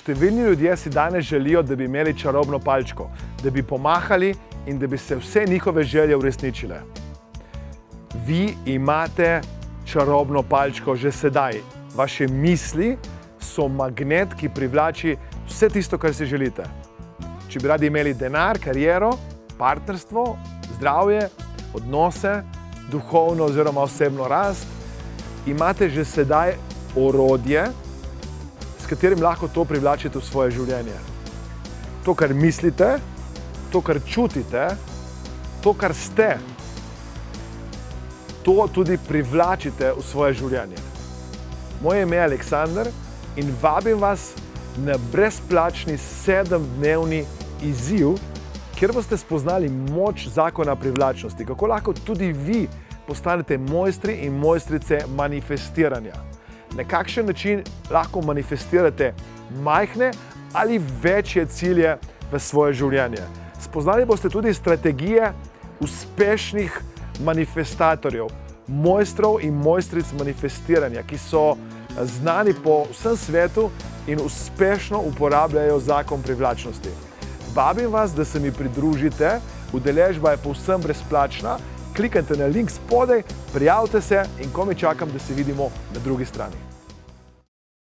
Številni ljudje si danes želijo, da bi imeli čarobno palčko, da bi pomahali in da bi se vse njihove želje uresničile. Vi imate čarobno palčko že sedaj. Vaše misli so magnet, ki privlači vse tisto, kar si želite. Če bi radi imeli denar, kariero, partnerstvo, zdravje, odnose, duhovno oziroma osebno rast, imate že sedaj orodje, s katerim lahko to privlačite v svoje življenje. To, kar mislite, to, kar čutite, to, kar ste, to tudi privlačite v svoje življenje. Moje ime je Aleksander in vabim vas na brezplačni 7-dnevni izziv, kjer boste spoznali moč zakona privlačnosti, kako lahko tudi vi postanete mojstri in mojstrice manifestiranja. Na kakšen način lahko manifestirate majhne ali večje cilje v svoje življenje. Spoznali boste tudi strategije uspešnih manifestatorjev, mojstrov in mojstric manifestiranja, ki so znani po vsem svetu in uspešno uporabljajo zakon privlačnosti. Vabim vas, da se mi pridružite, udeležba je povsem brezplačna, klikajte na link spodaj, prijavite se in komaj čakam, da se vidimo na drugi strani.